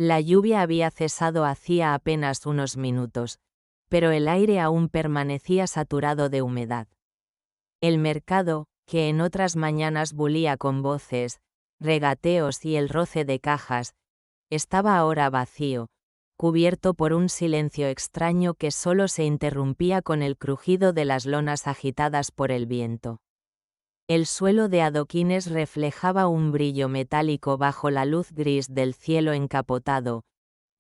La lluvia había cesado hacía apenas unos minutos, pero el aire aún permanecía saturado de humedad. El mercado, que en otras mañanas bulía con voces, regateos y el roce de cajas, estaba ahora vacío, cubierto por un silencio extraño que solo se interrumpía con el crujido de las lonas agitadas por el viento. El suelo de adoquines reflejaba un brillo metálico bajo la luz gris del cielo encapotado,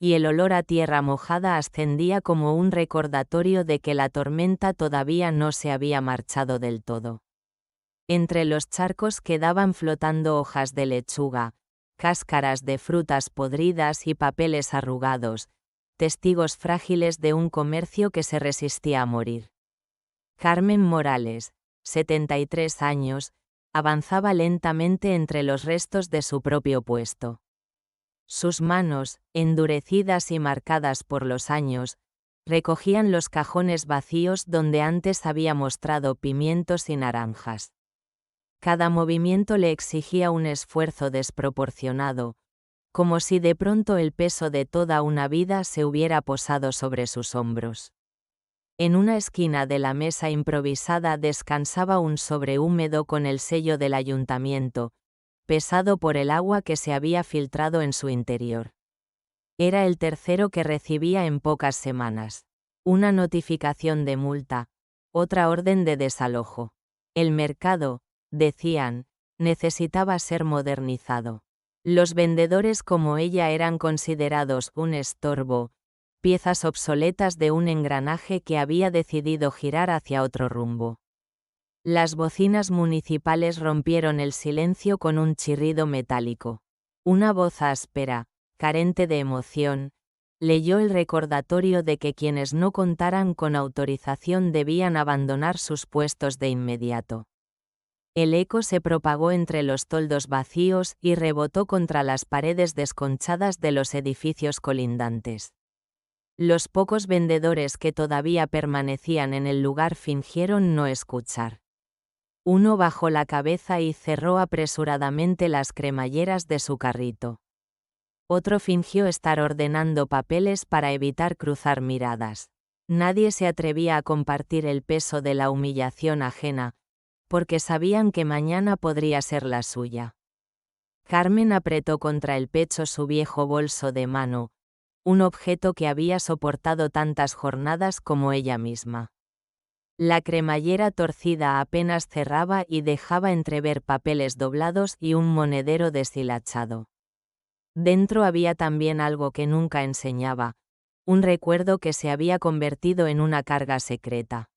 y el olor a tierra mojada ascendía como un recordatorio de que la tormenta todavía no se había marchado del todo. Entre los charcos quedaban flotando hojas de lechuga, cáscaras de frutas podridas y papeles arrugados, testigos frágiles de un comercio que se resistía a morir. Carmen Morales, 73 años, avanzaba lentamente entre los restos de su propio puesto. Sus manos, endurecidas y marcadas por los años, recogían los cajones vacíos donde antes había mostrado pimientos y naranjas. Cada movimiento le exigía un esfuerzo desproporcionado, como si de pronto el peso de toda una vida se hubiera posado sobre sus hombros. En una esquina de la mesa improvisada descansaba un sobre húmedo con el sello del ayuntamiento, pesado por el agua que se había filtrado en su interior. Era el tercero que recibía en pocas semanas. Una notificación de multa, otra orden de desalojo. El mercado, decían, necesitaba ser modernizado. Los vendedores como ella eran considerados un estorbo, piezas obsoletas de un engranaje que había decidido girar hacia otro rumbo. Las bocinas municipales rompieron el silencio con un chirrido metálico. Una voz áspera, carente de emoción, leyó el recordatorio de que quienes no contaran con autorización debían abandonar sus puestos de inmediato. El eco se propagó entre los toldos vacíos y rebotó contra las paredes desconchadas de los edificios colindantes. Los pocos vendedores que todavía permanecían en el lugar fingieron no escuchar. Uno bajó la cabeza y cerró apresuradamente las cremalleras de su carrito. Otro fingió estar ordenando papeles para evitar cruzar miradas. Nadie se atrevía a compartir el peso de la humillación ajena, porque sabían que mañana podría ser la suya. Carmen apretó contra el pecho su viejo bolso de mano, un objeto que había soportado tantas jornadas como ella misma. La cremallera torcida apenas cerraba y dejaba entrever papeles doblados y un monedero deshilachado. Dentro había también algo que nunca enseñaba, un recuerdo que se había convertido en una carga secreta.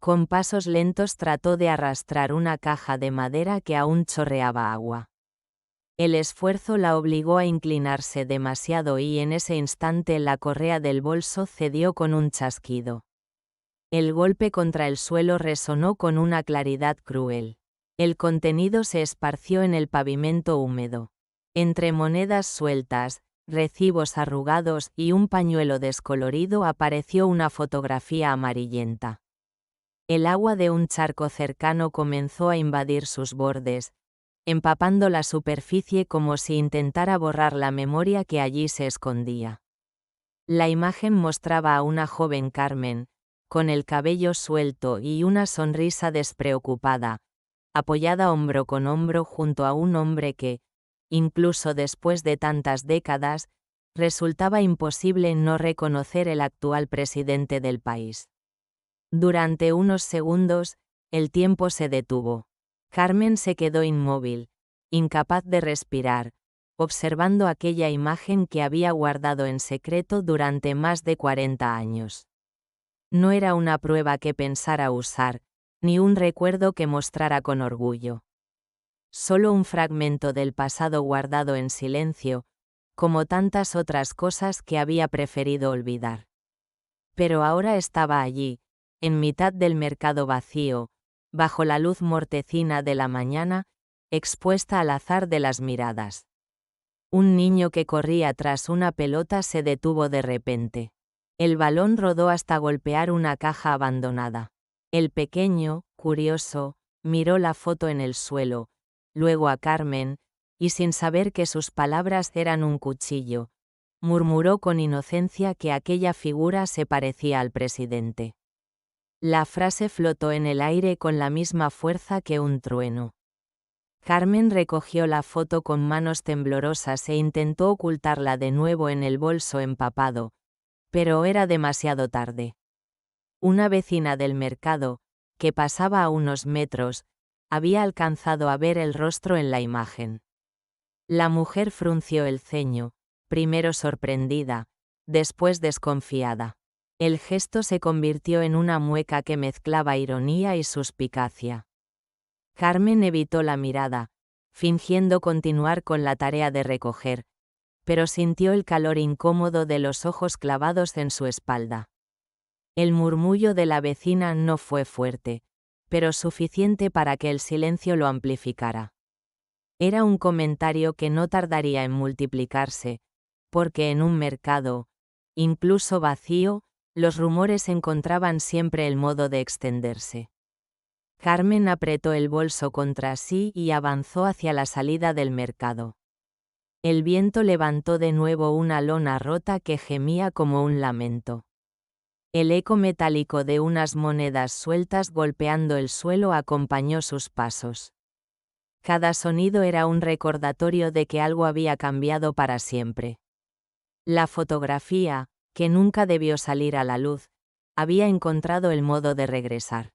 Con pasos lentos trató de arrastrar una caja de madera que aún chorreaba agua. El esfuerzo la obligó a inclinarse demasiado y en ese instante la correa del bolso cedió con un chasquido. El golpe contra el suelo resonó con una claridad cruel. El contenido se esparció en el pavimento húmedo. Entre monedas sueltas, recibos arrugados y un pañuelo descolorido apareció una fotografía amarillenta. El agua de un charco cercano comenzó a invadir sus bordes, empapando la superficie como si intentara borrar la memoria que allí se escondía. La imagen mostraba a una joven Carmen, con el cabello suelto y una sonrisa despreocupada, apoyada hombro con hombro junto a un hombre que, incluso después de tantas décadas, resultaba imposible no reconocer el actual presidente del país. Durante unos segundos, el tiempo se detuvo. Carmen se quedó inmóvil, incapaz de respirar, observando aquella imagen que había guardado en secreto durante más de 40 años. No era una prueba que pensara usar, ni un recuerdo que mostrara con orgullo. Solo un fragmento del pasado guardado en silencio, como tantas otras cosas que había preferido olvidar. Pero ahora estaba allí, en mitad del mercado vacío, bajo la luz mortecina de la mañana, expuesta al azar de las miradas. Un niño que corría tras una pelota se detuvo de repente. El balón rodó hasta golpear una caja abandonada. El pequeño, curioso, miró la foto en el suelo, luego a Carmen, y sin saber que sus palabras eran un cuchillo, murmuró con inocencia que aquella figura se parecía al presidente. La frase flotó en el aire con la misma fuerza que un trueno. Carmen recogió la foto con manos temblorosas e intentó ocultarla de nuevo en el bolso empapado, pero era demasiado tarde. Una vecina del mercado, que pasaba a unos metros, había alcanzado a ver el rostro en la imagen. La mujer frunció el ceño, primero sorprendida, después desconfiada. El gesto se convirtió en una mueca que mezclaba ironía y suspicacia. Carmen evitó la mirada, fingiendo continuar con la tarea de recoger, pero sintió el calor incómodo de los ojos clavados en su espalda. El murmullo de la vecina no fue fuerte, pero suficiente para que el silencio lo amplificara. Era un comentario que no tardaría en multiplicarse, porque en un mercado, incluso vacío, los rumores encontraban siempre el modo de extenderse. Carmen apretó el bolso contra sí y avanzó hacia la salida del mercado. El viento levantó de nuevo una lona rota que gemía como un lamento. El eco metálico de unas monedas sueltas golpeando el suelo acompañó sus pasos. Cada sonido era un recordatorio de que algo había cambiado para siempre. La fotografía, que nunca debió salir a la luz, había encontrado el modo de regresar.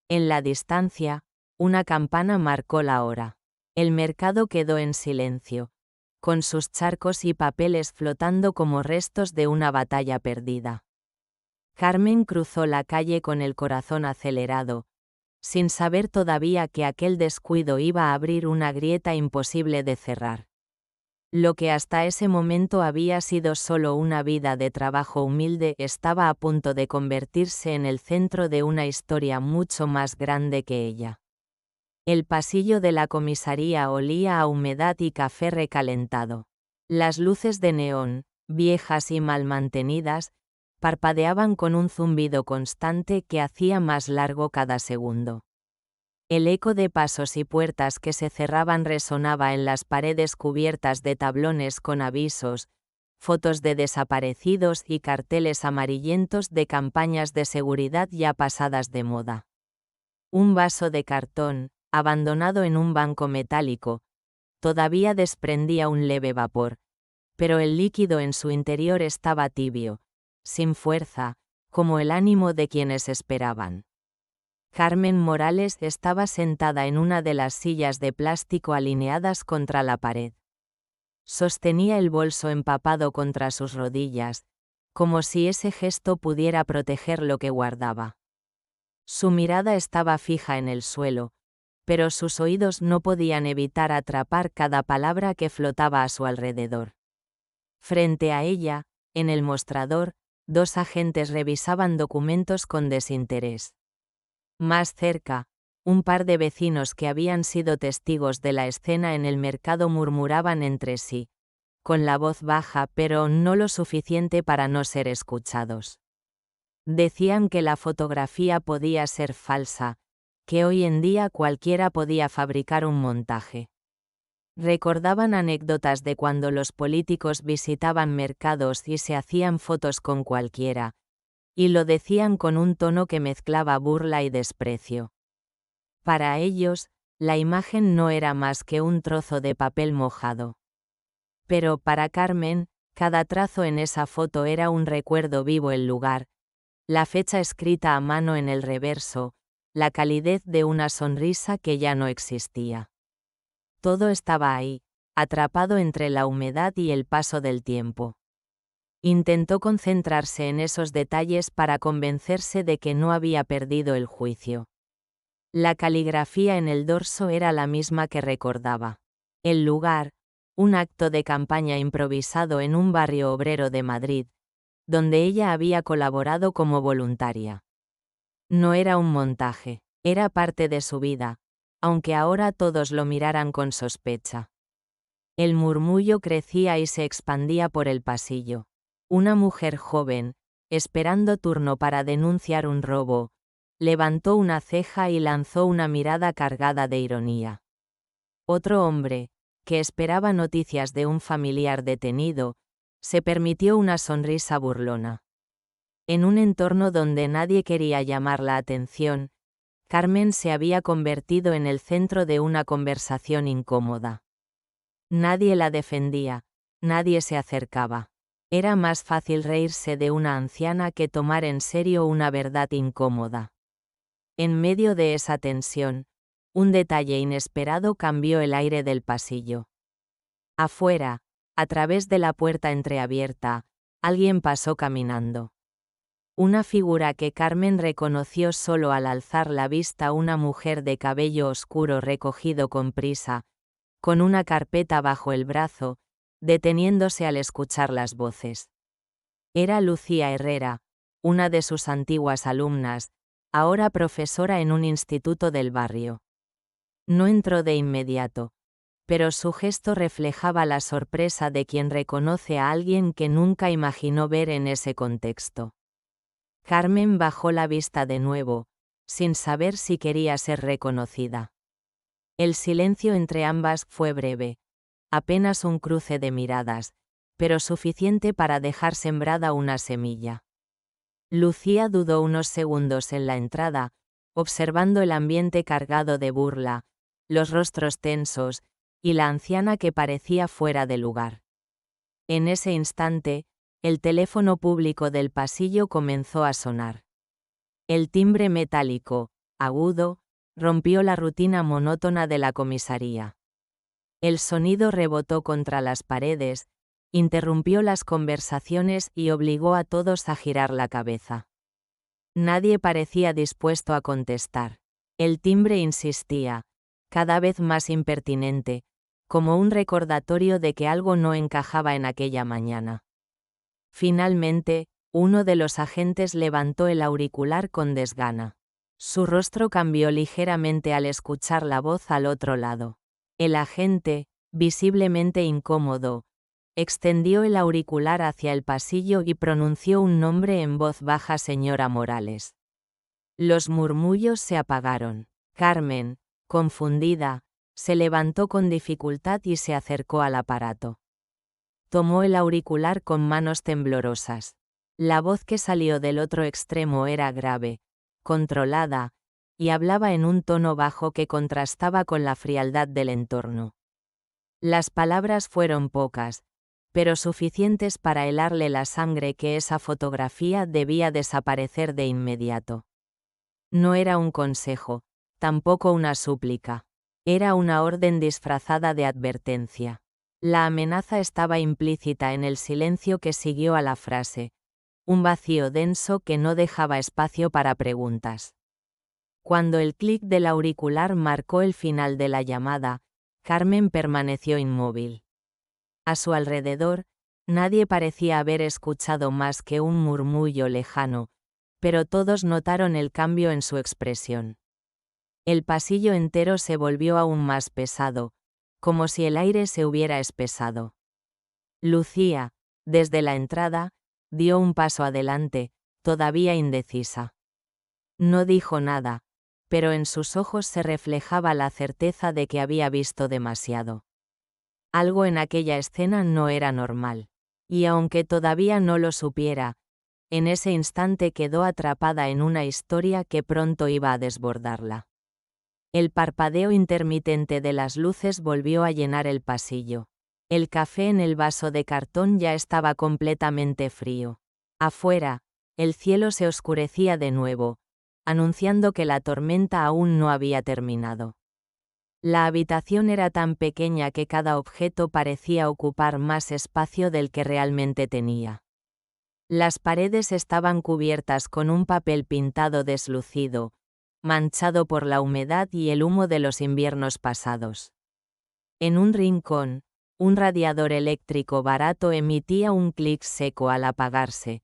En la distancia, una campana marcó la hora. El mercado quedó en silencio, con sus charcos y papeles flotando como restos de una batalla perdida. Carmen cruzó la calle con el corazón acelerado, sin saber todavía que aquel descuido iba a abrir una grieta imposible de cerrar. Lo que hasta ese momento había sido solo una vida de trabajo humilde estaba a punto de convertirse en el centro de una historia mucho más grande que ella. El pasillo de la comisaría olía a humedad y café recalentado. Las luces de neón, viejas y mal mantenidas, parpadeaban con un zumbido constante que hacía más largo cada segundo. El eco de pasos y puertas que se cerraban resonaba en las paredes cubiertas de tablones con avisos, fotos de desaparecidos y carteles amarillentos de campañas de seguridad ya pasadas de moda. Un vaso de cartón, abandonado en un banco metálico, todavía desprendía un leve vapor, pero el líquido en su interior estaba tibio, sin fuerza, como el ánimo de quienes esperaban. Carmen Morales estaba sentada en una de las sillas de plástico alineadas contra la pared. Sostenía el bolso empapado contra sus rodillas, como si ese gesto pudiera proteger lo que guardaba. Su mirada estaba fija en el suelo, pero sus oídos no podían evitar atrapar cada palabra que flotaba a su alrededor. Frente a ella, en el mostrador, dos agentes revisaban documentos con desinterés. Más cerca, un par de vecinos que habían sido testigos de la escena en el mercado murmuraban entre sí, con la voz baja pero no lo suficiente para no ser escuchados. Decían que la fotografía podía ser falsa, que hoy en día cualquiera podía fabricar un montaje. Recordaban anécdotas de cuando los políticos visitaban mercados y se hacían fotos con cualquiera, y lo decían con un tono que mezclaba burla y desprecio. Para ellos, la imagen no era más que un trozo de papel mojado. Pero para Carmen, cada trazo en esa foto era un recuerdo vivo del lugar, la fecha escrita a mano en el reverso, la calidez de una sonrisa que ya no existía. Todo estaba ahí, atrapado entre la humedad y el paso del tiempo. Intentó concentrarse en esos detalles para convencerse de que no había perdido el juicio. La caligrafía en el dorso era la misma que recordaba. El lugar, un acto de campaña improvisado en un barrio obrero de Madrid, donde ella había colaborado como voluntaria. No era un montaje, era parte de su vida, aunque ahora todos lo miraran con sospecha. El murmullo crecía y se expandía por el pasillo. Una mujer joven, esperando turno para denunciar un robo, levantó una ceja y lanzó una mirada cargada de ironía. Otro hombre, que esperaba noticias de un familiar detenido, Se permitió una sonrisa burlona. En un entorno donde nadie quería llamar la atención, Carmen se había convertido en el centro de una conversación incómoda. Nadie la defendía, nadie se acercaba. Era más fácil reírse de una anciana que tomar en serio una verdad incómoda. En medio de esa tensión, un detalle inesperado cambió el aire del pasillo. Afuera, a través de la puerta entreabierta, alguien pasó caminando. Una figura que Carmen reconoció solo al alzar la vista, una mujer de cabello oscuro recogido con prisa, con una carpeta bajo el brazo, deteniéndose al escuchar las voces. Era Lucía Herrera, una de sus antiguas alumnas, ahora profesora en un instituto del barrio. No entró de inmediato, pero su gesto reflejaba la sorpresa de quien reconoce a alguien que nunca imaginó ver en ese contexto. Carmen bajó la vista de nuevo, sin saber si quería ser reconocida. El silencio entre ambas fue breve, apenas un cruce de miradas, pero suficiente para dejar sembrada una semilla. Lucía dudó unos segundos en la entrada, observando el ambiente cargado de burla, los rostros tensos, y la anciana que parecía fuera de lugar. En ese instante, el teléfono público del pasillo comenzó a sonar. El timbre metálico, agudo, rompió la rutina monótona de la comisaría. El sonido rebotó contra las paredes, interrumpió las conversaciones y obligó a todos a girar la cabeza. Nadie parecía dispuesto a contestar. El timbre insistía, cada vez más impertinente, como un recordatorio de que algo no encajaba en aquella mañana. Finalmente, uno de los agentes levantó el auricular con desgana. Su rostro cambió ligeramente al escuchar la voz al otro lado. El agente, visiblemente incómodo, extendió el auricular hacia el pasillo y pronunció un nombre en voz baja: señora Morales. Los murmullos se apagaron. Carmen, confundida, se levantó con dificultad y se acercó al aparato. Tomó el auricular con manos temblorosas. La voz que salió del otro extremo era grave, controlada, y hablaba en un tono bajo que contrastaba con la frialdad del entorno. Las palabras fueron pocas, pero suficientes para helarle la sangre que esa fotografía debía desaparecer de inmediato. No era un consejo, tampoco una súplica. Era una orden disfrazada de advertencia. La amenaza estaba implícita en el silencio que siguió a la frase, un vacío denso que no dejaba espacio para preguntas. Cuando el clic del auricular marcó el final de la llamada, Carmen permaneció inmóvil. A su alrededor, nadie parecía haber escuchado más que un murmullo lejano, pero todos notaron el cambio en su expresión. El pasillo entero se volvió aún más pesado, como si el aire se hubiera espesado. Lucía, desde la entrada, dio un paso adelante, todavía indecisa. No dijo nada, pero en sus ojos se reflejaba la certeza de que había visto demasiado. Algo en aquella escena no era normal, y aunque todavía no lo supiera, en ese instante quedó atrapada en una historia que pronto iba a desbordarla. El parpadeo intermitente de las luces volvió a llenar el pasillo. El café en el vaso de cartón ya estaba completamente frío. Afuera, el cielo se oscurecía de nuevo, anunciando que la tormenta aún no había terminado. La habitación era tan pequeña que cada objeto parecía ocupar más espacio del que realmente tenía. Las paredes estaban cubiertas con un papel pintado deslucido, manchado por la humedad y el humo de los inviernos pasados. En un rincón, un radiador eléctrico barato emitía un clic seco al apagarse,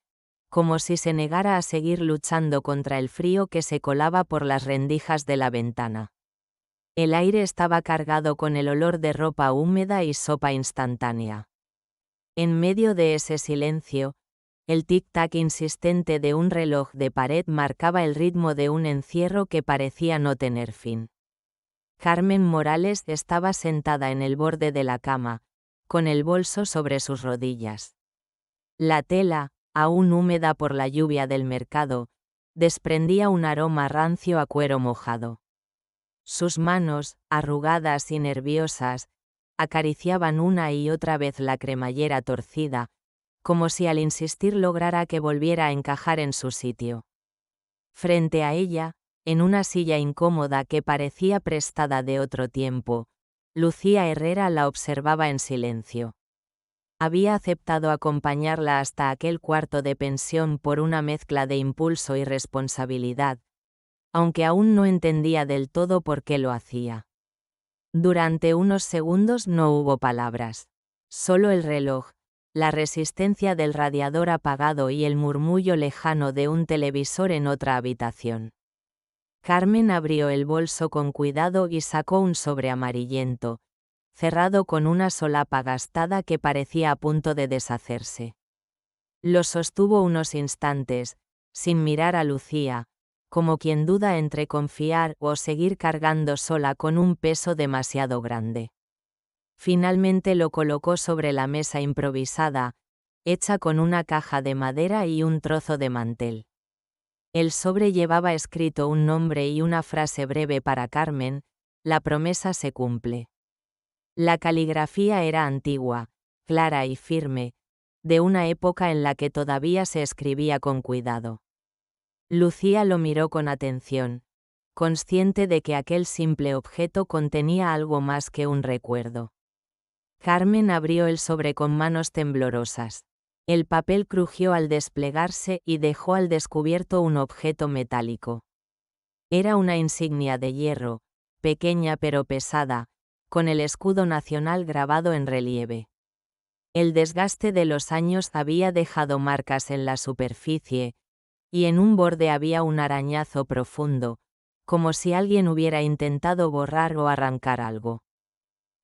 como si se negara a seguir luchando contra el frío que se colaba por las rendijas de la ventana. El aire estaba cargado con el olor de ropa húmeda y sopa instantánea. En medio de ese silencio, el tic-tac insistente de un reloj de pared marcaba el ritmo de un encierro que parecía no tener fin. Carmen Morales estaba sentada en el borde de la cama, con el bolso sobre sus rodillas. La tela, aún húmeda por la lluvia del mercado, desprendía un aroma rancio a cuero mojado. Sus manos, arrugadas y nerviosas, acariciaban una y otra vez la cremallera torcida, como si al insistir lograra que volviera a encajar en su sitio. Frente a ella, en una silla incómoda que parecía prestada de otro tiempo, Lucía Herrera la observaba en silencio. Había aceptado acompañarla hasta aquel cuarto de pensión por una mezcla de impulso y responsabilidad, aunque aún no entendía del todo por qué lo hacía. Durante unos segundos no hubo palabras. Solo el reloj, la resistencia del radiador apagado y el murmullo lejano de un televisor en otra habitación. Carmen abrió el bolso con cuidado y sacó un sobre amarillento, cerrado con una solapa gastada que parecía a punto de deshacerse. Lo sostuvo unos instantes, sin mirar a Lucía, como quien duda entre confiar o seguir cargando sola con un peso demasiado grande. Finalmente lo colocó sobre la mesa improvisada, hecha con una caja de madera y un trozo de mantel. El sobre llevaba escrito un nombre y una frase breve para Carmen: la promesa se cumple. La caligrafía era antigua, clara y firme, de una época en la que todavía se escribía con cuidado. Lucía lo miró con atención, consciente de que aquel simple objeto contenía algo más que un recuerdo. Carmen abrió el sobre con manos temblorosas. El papel crujió al desplegarse y dejó al descubierto un objeto metálico. Era una insignia de hierro, pequeña pero pesada, con el escudo nacional grabado en relieve. El desgaste de los años había dejado marcas en la superficie, y en un borde había un arañazo profundo, como si alguien hubiera intentado borrar o arrancar algo.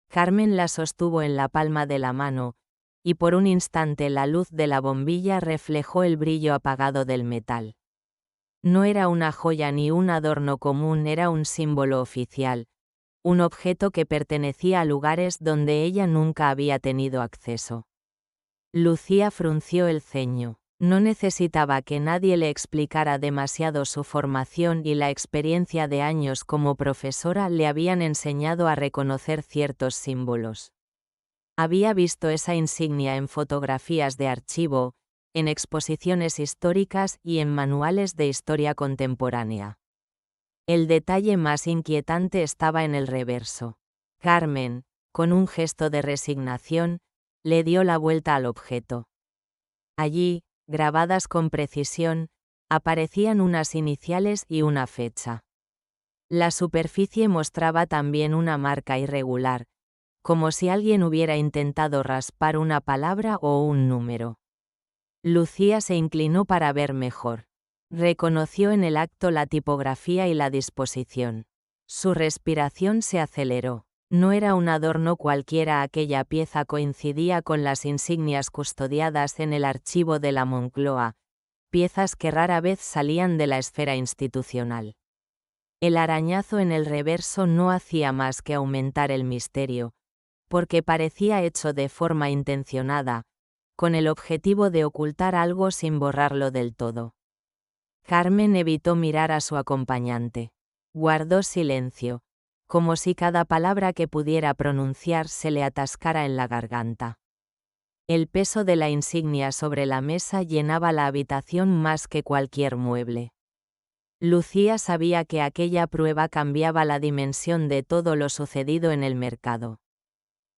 Carmen la sostuvo en la palma de la mano, y por un instante la luz de la bombilla reflejó el brillo apagado del metal. No era una joya ni un adorno común, era un símbolo oficial, un objeto que pertenecía a lugares donde ella nunca había tenido acceso. Lucía frunció el ceño. No necesitaba que nadie le explicara demasiado. Su formación y la experiencia de años como profesora le habían enseñado a reconocer ciertos símbolos. Había visto esa insignia en fotografías de archivo, en exposiciones históricas y en manuales de historia contemporánea. El detalle más inquietante estaba en el reverso. Carmen, con un gesto de resignación, le dio la vuelta al objeto. Allí, grabadas con precisión, aparecían unas iniciales y una fecha. La superficie mostraba también una marca irregular, como si alguien hubiera intentado raspar una palabra o un número. Lucía se inclinó para ver mejor. Reconoció en el acto la tipografía y la disposición. Su respiración se aceleró. No era un adorno cualquiera, aquella pieza coincidía con las insignias custodiadas en el archivo de la Moncloa, piezas que rara vez salían de la esfera institucional. El arañazo en el reverso no hacía más que aumentar el misterio, porque parecía hecho de forma intencionada, con el objetivo de ocultar algo sin borrarlo del todo. Carmen evitó mirar a su acompañante. Guardó silencio, como si cada palabra que pudiera pronunciar se le atascara en la garganta. El peso de la insignia sobre la mesa llenaba la habitación más que cualquier mueble. Lucía sabía que aquella prueba cambiaba la dimensión de todo lo sucedido en el mercado.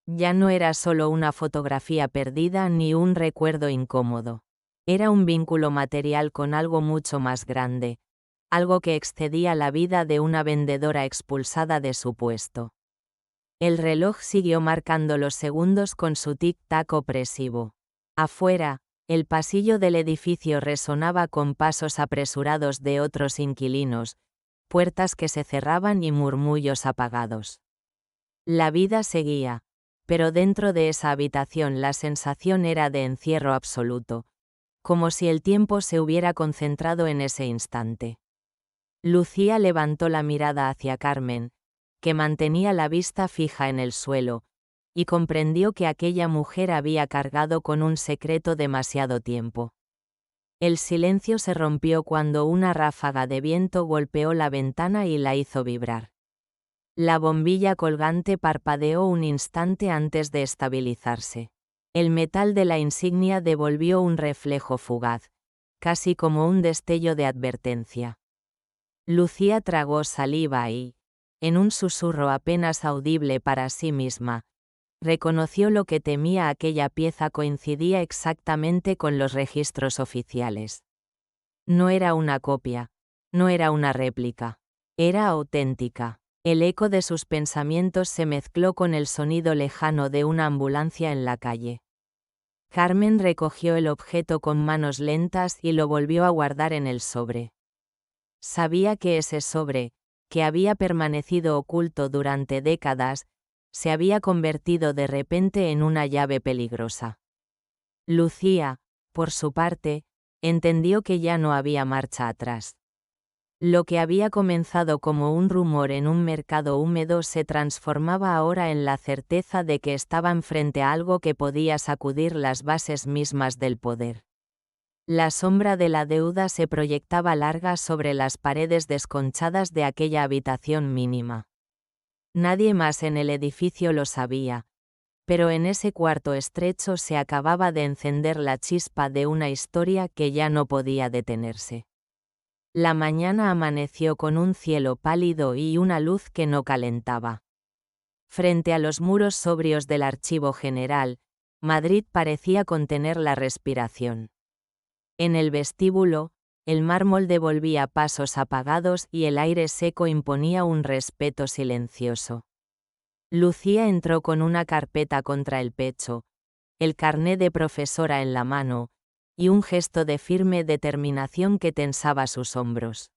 Ya no era solo una fotografía perdida ni un recuerdo incómodo. Era un vínculo material con algo mucho más grande, algo que excedía la vida de una vendedora expulsada de su puesto. El reloj siguió marcando los segundos con su tic-tac opresivo. Afuera, el pasillo del edificio resonaba con pasos apresurados de otros inquilinos, puertas que se cerraban y murmullos apagados. La vida seguía, pero dentro de esa habitación la sensación era de encierro absoluto, como si el tiempo se hubiera concentrado en ese instante. Lucía levantó la mirada hacia Carmen, que mantenía la vista fija en el suelo, y comprendió que aquella mujer había cargado con un secreto demasiado tiempo. El silencio se rompió cuando una ráfaga de viento golpeó la ventana y la hizo vibrar. La bombilla colgante parpadeó un instante antes de estabilizarse. El metal de la insignia devolvió un reflejo fugaz, casi como un destello de advertencia. Lucía tragó saliva y, en un susurro apenas audible para sí misma, reconoció lo que temía. Aquella pieza coincidía exactamente con los registros oficiales. No era una copia, no era una réplica, era auténtica. El eco de sus pensamientos se mezcló con el sonido lejano de una ambulancia en la calle. Carmen recogió el objeto con manos lentas y lo volvió a guardar en el sobre. Sabía que ese sobre, que había permanecido oculto durante décadas, se había convertido de repente en una llave peligrosa. Lucía, por su parte, entendió que ya no había marcha atrás. Lo que había comenzado como un rumor en un mercado húmedo se transformaba ahora en la certeza de que estaban frente a algo que podía sacudir las bases mismas del poder. La sombra de la deuda se proyectaba larga sobre las paredes desconchadas de aquella habitación mínima. Nadie más en el edificio lo sabía, pero en ese cuarto estrecho se acababa de encender la chispa de una historia que ya no podía detenerse. La mañana amaneció con un cielo pálido y una luz que no calentaba. Frente a los muros sobrios del Archivo General, Madrid parecía contener la respiración. En el vestíbulo, el mármol devolvía pasos apagados y el aire seco imponía un respeto silencioso. Lucía entró con una carpeta contra el pecho, el carné de profesora en la mano, y un gesto de firme determinación que tensaba sus hombros.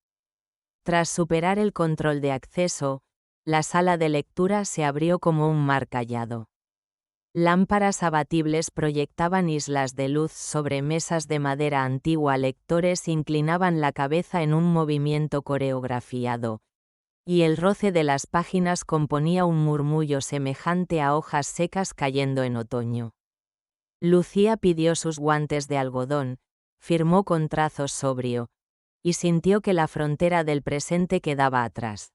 Tras superar el control de acceso, la sala de lectura se abrió como un mar callado. Lámparas abatibles proyectaban islas de luz sobre mesas de madera antigua. Lectores inclinaban la cabeza en un movimiento coreografiado, y el roce de las páginas componía un murmullo semejante a hojas secas cayendo en otoño. Lucía pidió sus guantes de algodón, firmó con trazos sobrio, y sintió que la frontera del presente quedaba atrás.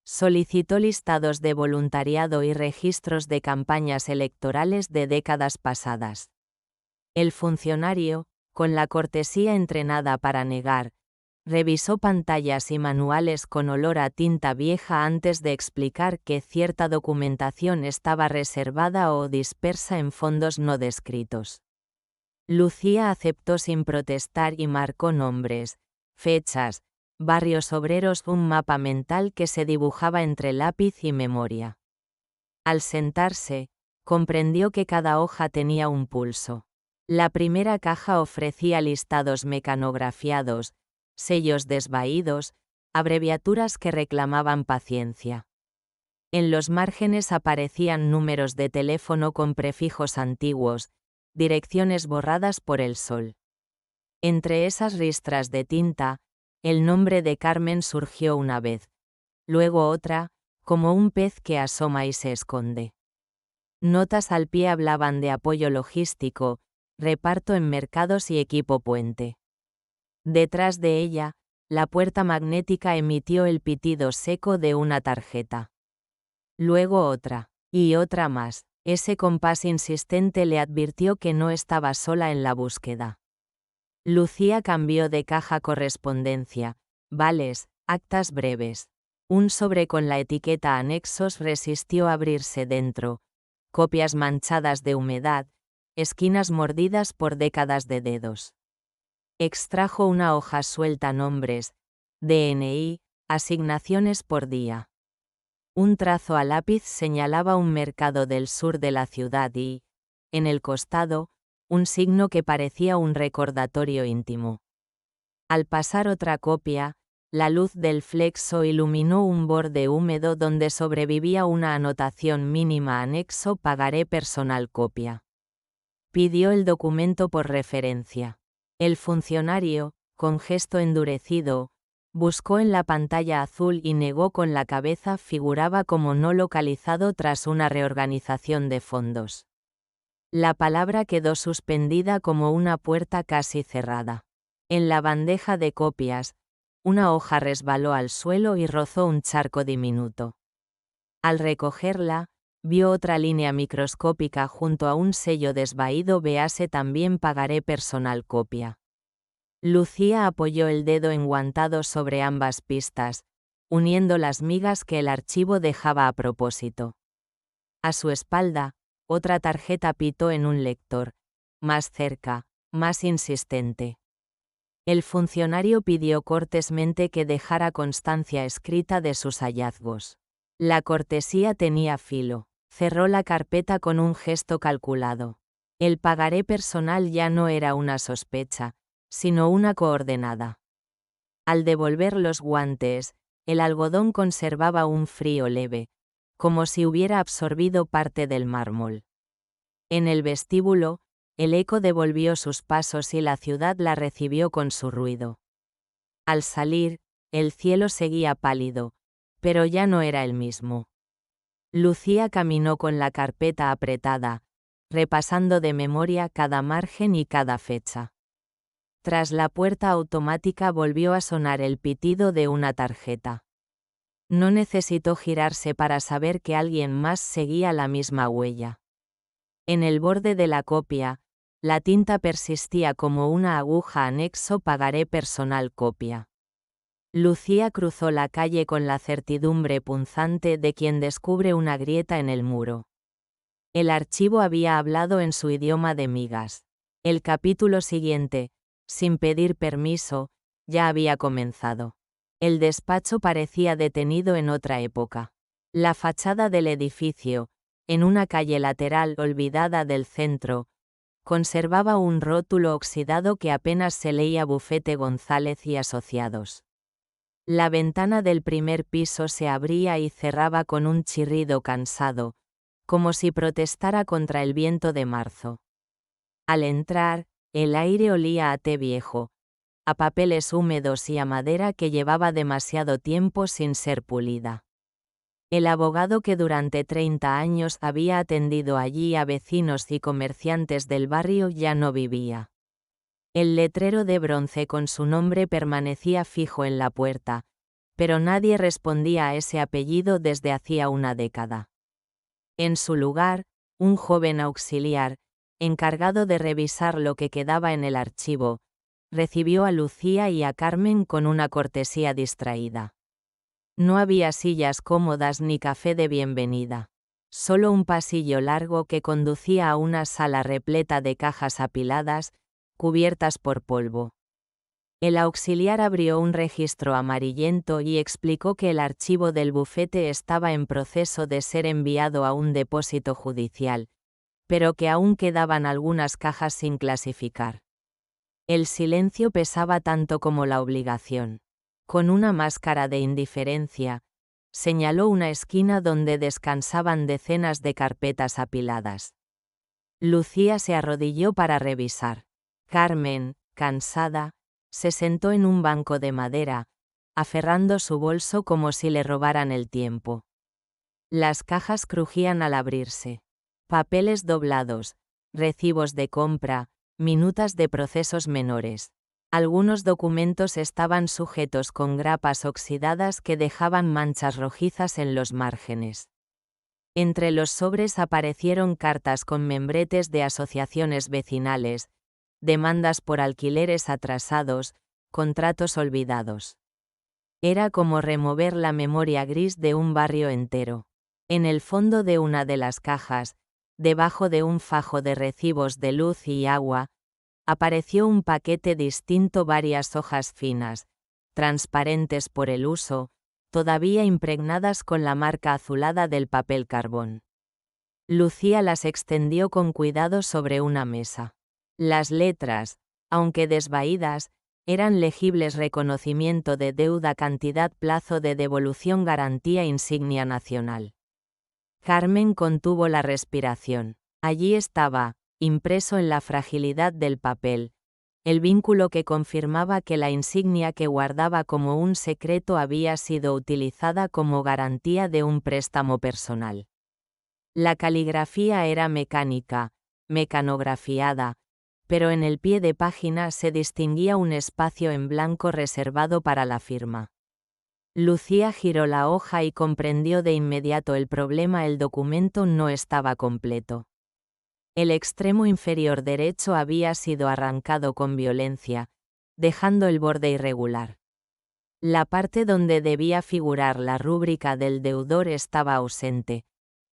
Solicitó listados de voluntariado y registros de campañas electorales de décadas pasadas. El funcionario, con la cortesía entrenada para negar, revisó pantallas y manuales con olor a tinta vieja antes de explicar que cierta documentación estaba reservada o dispersa en fondos no descritos. Lucía aceptó sin protestar y marcó nombres, fechas, barrios obreros, un mapa mental que se dibujaba entre lápiz y memoria. Al sentarse, comprendió que cada hoja tenía un pulso. La primera caja ofrecía listados mecanografiados, sellos desvaídos, abreviaturas que reclamaban paciencia. En los márgenes aparecían números de teléfono con prefijos antiguos, direcciones borradas por el sol. Entre esas ristras de tinta, el nombre de Carmen surgió una vez, luego otra, como un pez que asoma y se esconde. Notas al pie hablaban de apoyo logístico, reparto en mercados y equipo puente. Detrás de ella, la puerta magnética emitió el pitido seco de una tarjeta. Luego otra, y otra más. Ese compás insistente le advirtió que no estaba sola en la búsqueda. Lucía cambió de caja correspondencia, vales, actas breves. Un sobre con la etiqueta anexos resistió abrirse dentro. Copias manchadas de humedad, esquinas mordidas por décadas de dedos. Extrajo una hoja suelta: nombres, DNI, asignaciones por día. Un trazo a lápiz señalaba un mercado del sur de la ciudad y, en el costado, un signo que parecía un recordatorio íntimo. Al pasar otra copia, la luz del flexo iluminó un borde húmedo donde sobrevivía una anotación mínima: anexo, pagaré personal, copia. Pidió el documento por referencia. El funcionario, con gesto endurecido, Buscó en la pantalla azul y negó con la cabeza. Figuraba como no localizado tras una reorganización de fondos. La palabra quedó suspendida como una puerta casi cerrada. En la bandeja de copias, una hoja resbaló al suelo y rozó un charco diminuto. Al recogerla, vio otra línea microscópica junto a un sello desvaído. Véase también pagaré personal copia. Lucía apoyó el dedo enguantado sobre ambas pistas, uniendo las migas que el archivo dejaba a propósito. A su espalda, otra tarjeta pitó en un lector, más cerca, más insistente. El funcionario pidió cortésmente que dejara constancia escrita de sus hallazgos. La cortesía tenía filo. Cerró la carpeta con un gesto calculado. El pagaré personal ya no era una sospecha, sino una coordenada. Al devolver los guantes, el algodón conservaba un frío leve, como si hubiera absorbido parte del mármol. En el vestíbulo, el eco devolvió sus pasos y la ciudad la recibió con su ruido. Al salir, el cielo seguía pálido, pero ya no era el mismo. Lucía caminó con la carpeta apretada, repasando de memoria cada margen y cada fecha. Tras la puerta automática volvió a sonar el pitido de una tarjeta. No necesitó girarse para saber que alguien más seguía la misma huella. En el borde de la copia, la tinta persistía como una aguja. Anexo pagaré personal copia. Lucía cruzó la calle con la certidumbre punzante de quien descubre una grieta en el muro. El archivo había hablado en su idioma de migas. El capítulo siguiente, sin pedir permiso, ya había comenzado. El despacho parecía detenido en otra época. La fachada del edificio, en una calle lateral olvidada del centro, conservaba un rótulo oxidado que apenas se leía: Bufete González y Asociados. La ventana del primer piso se abría y cerraba con un chirrido cansado, como si protestara contra el viento de marzo. Al entrar, el aire olía a té viejo, a papeles húmedos y a madera que llevaba demasiado tiempo sin ser pulida. El abogado que durante 30 años había atendido allí a vecinos y comerciantes del barrio ya no vivía. El letrero de bronce con su nombre permanecía fijo en la puerta, pero nadie respondía a ese apellido desde hacía una década. En su lugar, un joven auxiliar, encargado de revisar lo que quedaba en el archivo, recibió a Lucía y a Carmen con una cortesía distraída. No había sillas cómodas ni café de bienvenida. Solo un pasillo largo que conducía a una sala repleta de cajas apiladas, cubiertas por polvo. El auxiliar abrió un registro amarillento y explicó que el archivo del bufete estaba en proceso de ser enviado a un depósito judicial, pero que aún quedaban algunas cajas sin clasificar. El silencio pesaba tanto como la obligación. Con una máscara de indiferencia, señaló una esquina donde descansaban decenas de carpetas apiladas. Lucía se arrodilló para revisar. Carmen, cansada, se sentó en un banco de madera, aferrando su bolso como si le robaran el tiempo. Las cajas crujían al abrirse. Papeles doblados, recibos de compra, minutas de procesos menores. Algunos documentos estaban sujetos con grapas oxidadas que dejaban manchas rojizas en los márgenes. Entre los sobres aparecieron cartas con membretes de asociaciones vecinales, demandas por alquileres atrasados, contratos olvidados. Era como remover la memoria gris de un barrio entero. En el fondo de una de las cajas, debajo de un fajo de recibos de luz y agua, apareció un paquete distinto, varias hojas finas, transparentes por el uso, todavía impregnadas con la marca azulada del papel carbón. Lucía las extendió con cuidado sobre una mesa. Las letras, aunque desvaídas, eran legibles: reconocimiento de deuda, cantidad, plazo de devolución, garantía, insignia nacional. Carmen contuvo la respiración. Allí estaba, impreso en la fragilidad del papel, el vínculo que confirmaba que la insignia que guardaba como un secreto había sido utilizada como garantía de un préstamo personal. La caligrafía era mecánica, mecanografiada, pero en el pie de página se distinguía un espacio en blanco reservado para la firma. Lucía giró la hoja y comprendió de inmediato el problema: el documento no estaba completo. El extremo inferior derecho había sido arrancado con violencia, dejando el borde irregular. La parte donde debía figurar la rúbrica del deudor estaba ausente,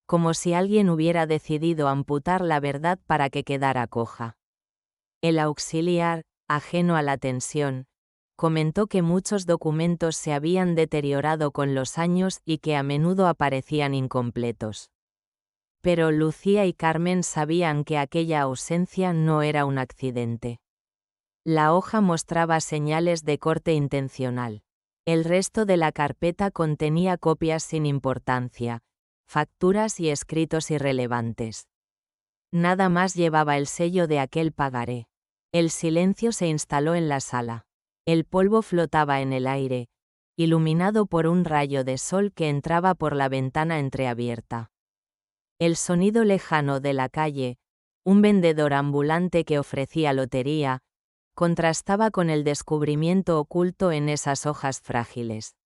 como si alguien hubiera decidido amputar la verdad para que quedara coja. El auxiliar, ajeno a la tensión, comentó que muchos documentos se habían deteriorado con los años y que a menudo aparecían incompletos. Pero Lucía y Carmen sabían que aquella ausencia no era un accidente. La hoja mostraba señales de corte intencional. El resto de la carpeta contenía copias sin importancia, facturas y escritos irrelevantes. Nada más llevaba el sello de aquel pagaré. El silencio se instaló en la sala. El polvo flotaba en el aire, iluminado por un rayo de sol que entraba por la ventana entreabierta. El sonido lejano de la calle, un vendedor ambulante que ofrecía lotería, contrastaba con el descubrimiento oculto en esas hojas frágiles.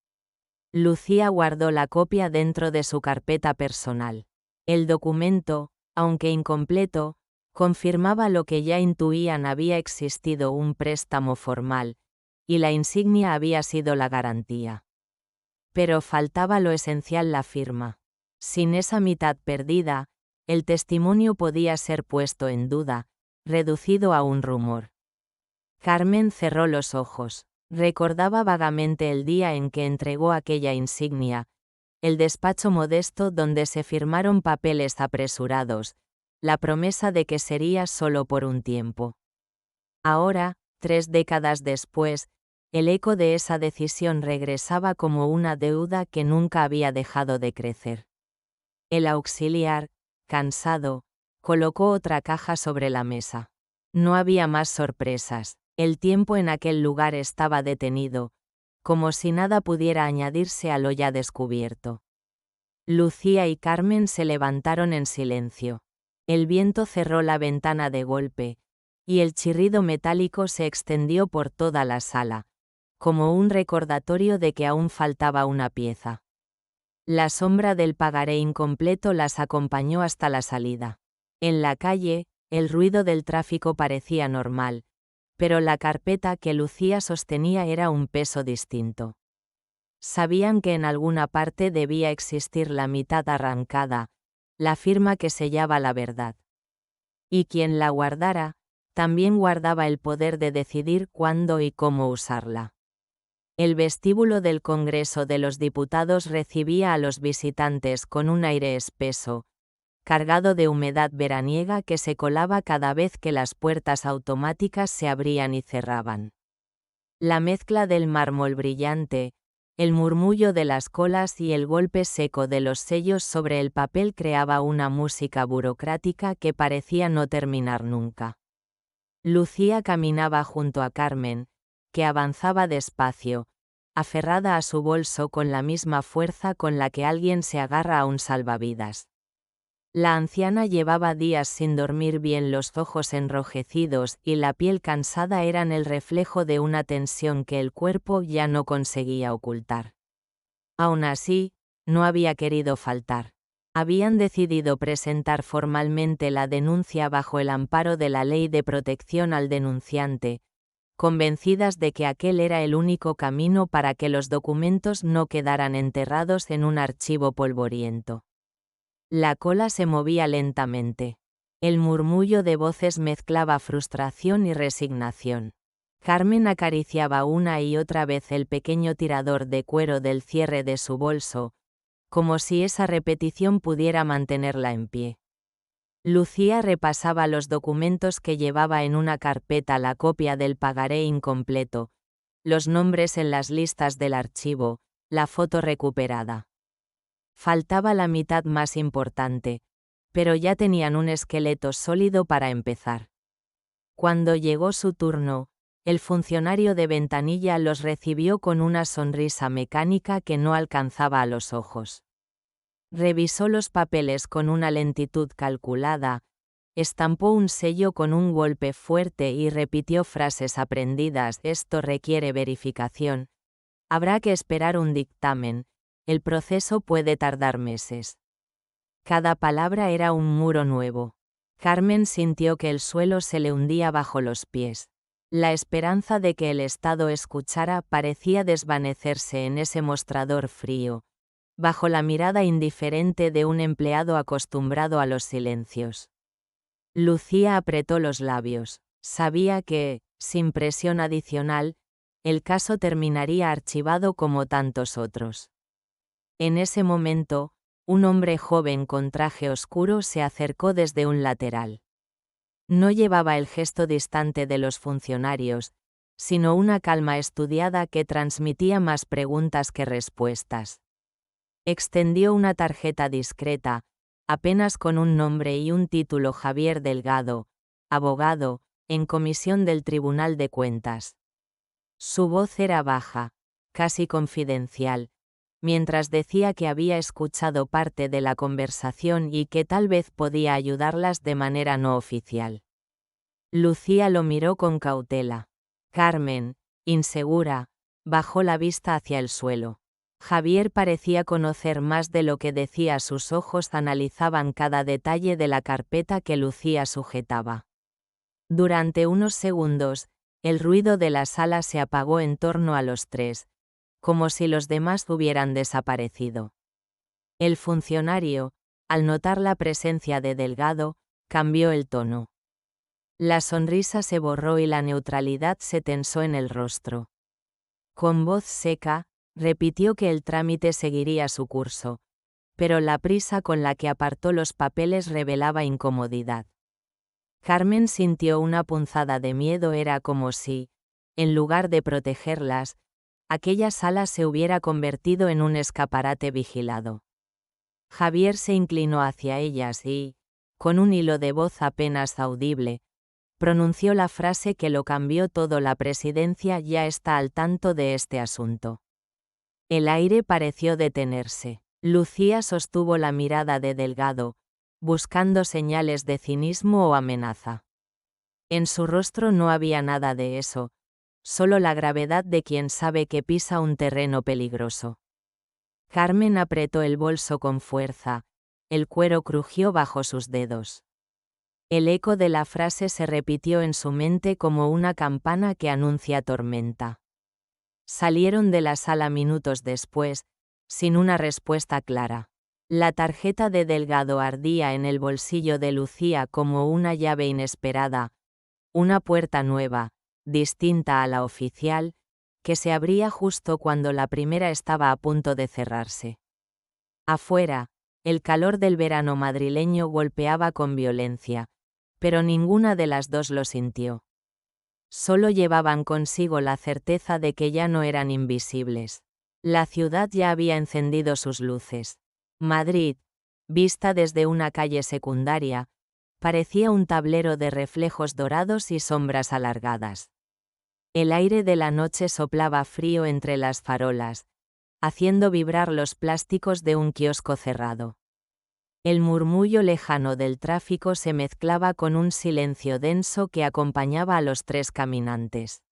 Lucía guardó la copia dentro de su carpeta personal. El documento, aunque incompleto, confirmaba lo que ya intuían: había existido un préstamo formal, y la insignia había sido la garantía. Pero faltaba lo esencial: la firma. Sin esa mitad perdida, el testimonio podía ser puesto en duda, reducido a un rumor. Carmen cerró los ojos. Recordaba vagamente el día en que entregó aquella insignia, el despacho modesto donde se firmaron papeles apresurados, la promesa de que sería solo por un tiempo. Ahora, 3 décadas después, el eco de esa decisión regresaba como una deuda que nunca había dejado de crecer. El auxiliar, cansado, colocó otra caja sobre la mesa. No había más sorpresas. El tiempo en aquel lugar estaba detenido, como si nada pudiera añadirse a lo ya descubierto. Lucía y Carmen se levantaron en silencio. El viento cerró la ventana de golpe, y el chirrido metálico se extendió por toda la sala, como un recordatorio de que aún faltaba una pieza. La sombra del pagaré incompleto las acompañó hasta la salida. En la calle, el ruido del tráfico parecía normal, pero la carpeta que Lucía sostenía era un peso distinto. Sabían que en alguna parte debía existir la mitad arrancada, la firma que sellaba la verdad. Y quien la guardara, también guardaba el poder de decidir cuándo y cómo usarla. El vestíbulo del Congreso de los Diputados recibía a los visitantes con un aire espeso, cargado de humedad veraniega que se colaba cada vez que las puertas automáticas se abrían y cerraban. La mezcla del mármol brillante, el murmullo de las colas y el golpe seco de los sellos sobre el papel creaba una música burocrática que parecía no terminar nunca. Lucía caminaba junto a Carmen, que avanzaba despacio, aferrada a su bolso con la misma fuerza con la que alguien se agarra a un salvavidas. La anciana llevaba días sin dormir bien, los ojos enrojecidos y la piel cansada eran el reflejo de una tensión que el cuerpo ya no conseguía ocultar. Aún así, no había querido faltar. Habían decidido presentar formalmente la denuncia bajo el amparo de la Ley de Protección al Denunciante, convencidas de que aquel era el único camino para que los documentos no quedaran enterrados en un archivo polvoriento. La cola se movía lentamente. El murmullo de voces mezclaba frustración y resignación. Carmen acariciaba una y otra vez el pequeño tirador de cuero del cierre de su bolso, como si esa repetición pudiera mantenerla en pie. Lucía repasaba los documentos que llevaba en una carpeta: la copia del pagaré incompleto, los nombres en las listas del archivo, la foto recuperada. Faltaba la mitad más importante, pero ya tenían un esqueleto sólido para empezar. Cuando llegó su turno, El funcionario de ventanilla los recibió con una sonrisa mecánica que no alcanzaba a los ojos. Revisó los papeles con una lentitud calculada, estampó un sello con un golpe fuerte y repitió frases aprendidas: esto requiere verificación. Habrá que esperar un dictamen. El proceso puede tardar meses. Cada palabra era un muro nuevo. Carmen sintió que el suelo se le hundía bajo los pies. La esperanza de que el Estado escuchara parecía desvanecerse en ese mostrador frío, bajo la mirada indiferente de un empleado acostumbrado a los silencios. Lucía apretó los labios. Sabía que, sin presión adicional, el caso terminaría archivado como tantos otros. En ese momento, un hombre joven con traje oscuro se acercó desde un lateral. No llevaba el gesto distante de los funcionarios, sino una calma estudiada que transmitía más preguntas que respuestas. Extendió una tarjeta discreta, apenas con un nombre y un título: Javier Delgado, abogado, en comisión del Tribunal de Cuentas. Su voz era baja, casi confidencial, mientras decía que había escuchado parte de la conversación y que tal vez podía ayudarlas de manera no oficial. Lucía lo miró con cautela. Carmen, insegura, bajó la vista hacia el suelo. Javier parecía conocer más de lo que decía. Sus ojos analizaban cada detalle de la carpeta que Lucía sujetaba. Durante unos segundos, el ruido de la sala se apagó en torno a los tres, como si los demás hubieran desaparecido. El funcionario, al notar la presencia de Delgado, cambió el tono. La sonrisa se borró y la neutralidad se tensó en el rostro. Con voz seca, repitió que el trámite seguiría su curso, pero la prisa con la que apartó los papeles revelaba incomodidad. Carmen sintió una punzada de miedo. Era como si, en lugar de protegerlas, aquella sala se hubiera convertido en un escaparate vigilado. Javier se inclinó hacia ellas y, con un hilo de voz apenas audible, pronunció la frase que lo cambió todo: la presidencia ya está al tanto de este asunto. El aire pareció detenerse. Lucía sostuvo la mirada de Delgado, buscando señales de cinismo o amenaza. En su rostro no había nada de eso, solo la gravedad de quien sabe que pisa un terreno peligroso. Carmen apretó el bolso con fuerza, el cuero crujió bajo sus dedos. El eco de la frase se repitió en su mente como una campana que anuncia tormenta. Salieron de la sala minutos después, sin una respuesta clara. La tarjeta de Delgado ardía en el bolsillo de Lucía como una llave inesperada, una puerta nueva, distinta a la oficial, que se abría justo cuando la primera estaba a punto de cerrarse. Afuera, el calor del verano madrileño golpeaba con violencia, pero ninguna de las dos lo sintió. Solo llevaban consigo la certeza de que ya no eran invisibles. La ciudad ya había encendido sus luces. Madrid, vista desde una calle secundaria, parecía un tablero de reflejos dorados y sombras alargadas. El aire de la noche soplaba frío entre las farolas, haciendo vibrar los plásticos de un kiosco cerrado. El murmullo lejano del tráfico se mezclaba con un silencio denso que acompañaba a los tres caminantes.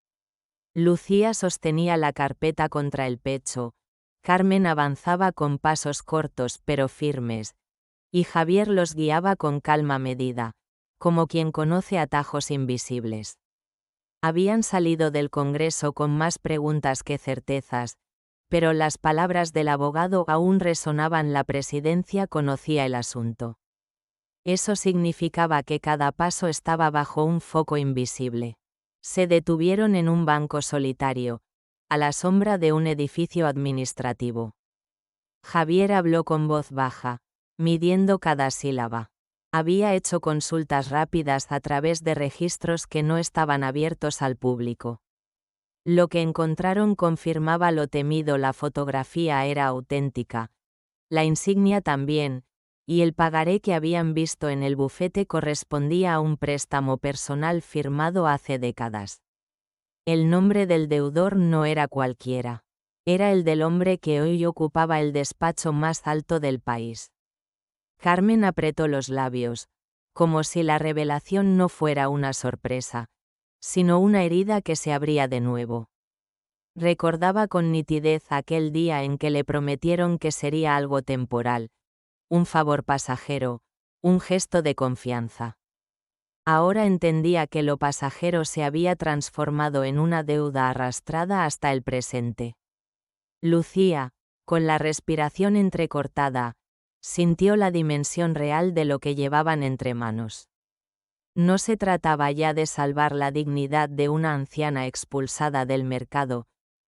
Lucía sostenía la carpeta contra el pecho, Carmen avanzaba con pasos cortos pero firmes, y Javier los guiaba con calma medida, como quien conoce atajos invisibles. Habían salido del Congreso con más preguntas que certezas, pero las palabras del abogado aún resonaban. La presidencia conocía el asunto. Eso significaba que cada paso estaba bajo un foco invisible. Se detuvieron en un banco solitario, a la sombra de un edificio administrativo. Javier habló con voz baja, midiendo cada sílaba. Había hecho consultas rápidas a través de registros que no estaban abiertos al público. Lo que encontraron confirmaba lo temido: la fotografía era auténtica, la insignia también, y el pagaré que habían visto en el bufete correspondía a un préstamo personal firmado hace décadas. El nombre del deudor no era cualquiera. Era el del hombre que hoy ocupaba el despacho más alto del país. Carmen apretó los labios, como si la revelación no fuera una sorpresa, sino una herida que se abría de nuevo. Recordaba con nitidez aquel día en que le prometieron que sería algo temporal, un favor pasajero, un gesto de confianza. Ahora entendía que lo pasajero se había transformado en una deuda arrastrada hasta el presente. Lucía, con la respiración entrecortada, sintió la dimensión real de lo que llevaban entre manos. No se trataba ya de salvar la dignidad de una anciana expulsada del mercado,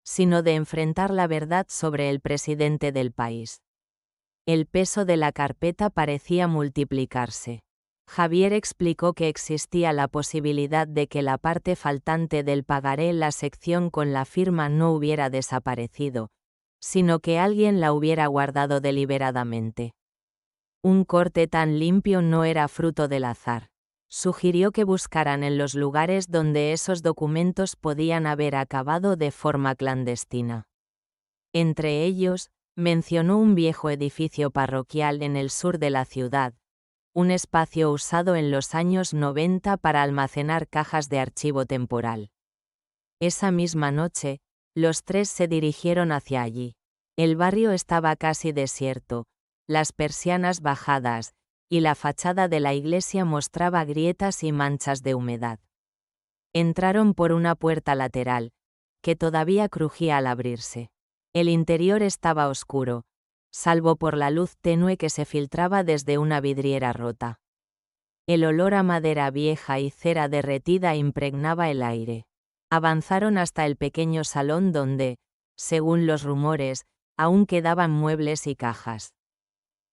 sino de enfrentar la verdad sobre el presidente del país. El peso de la carpeta parecía multiplicarse. Javier explicó que existía la posibilidad de que la parte faltante del pagaré, la sección con la firma, no hubiera desaparecido, sino que alguien la hubiera guardado deliberadamente. Un corte tan limpio no era fruto del azar. Sugirió que buscaran en los lugares donde esos documentos podían haber acabado de forma clandestina. Entre ellos, mencionó un viejo edificio parroquial en el sur de la ciudad, un espacio usado en los años 90 para almacenar cajas de archivo temporal. Esa misma noche, los tres se dirigieron hacia allí. El barrio estaba casi desierto, las persianas bajadas, y la fachada de la iglesia mostraba grietas y manchas de humedad. Entraron por una puerta lateral, que todavía crujía al abrirse. El interior estaba oscuro, salvo por la luz tenue que se filtraba desde una vidriera rota. El olor a madera vieja y cera derretida impregnaba el aire. Avanzaron hasta el pequeño salón donde, según los rumores, aún quedaban muebles y cajas.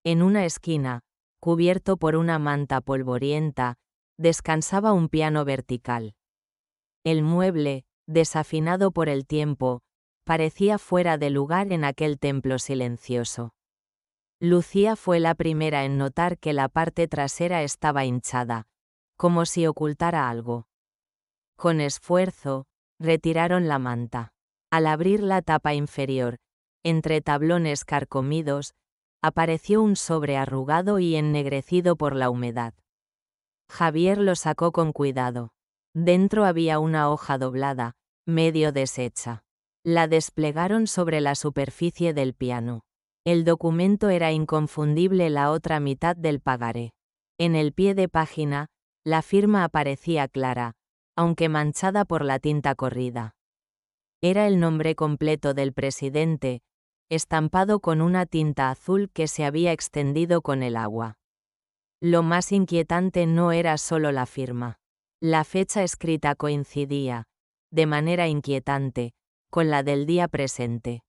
En una esquina, cubierto por una manta polvorienta, descansaba un piano vertical. El mueble, desafinado por el tiempo, parecía fuera de lugar en aquel templo silencioso. Lucía fue la primera en notar que la parte trasera estaba hinchada, como si ocultara algo. Con esfuerzo, retiraron la manta. Al abrir la tapa inferior, entre tablones carcomidos, apareció un sobre arrugado y ennegrecido por la humedad. Javier lo sacó con cuidado. Dentro había una hoja doblada, medio deshecha. La desplegaron sobre la superficie del piano. El documento era inconfundible, la otra mitad del pagaré. En el pie de página, la firma aparecía clara, aunque manchada por la tinta corrida. Era el nombre completo del presidente, estampado con una tinta azul que se había extendido con el agua. Lo más inquietante no era solo la firma. La fecha escrita coincidía, de manera inquietante, con la del día presente.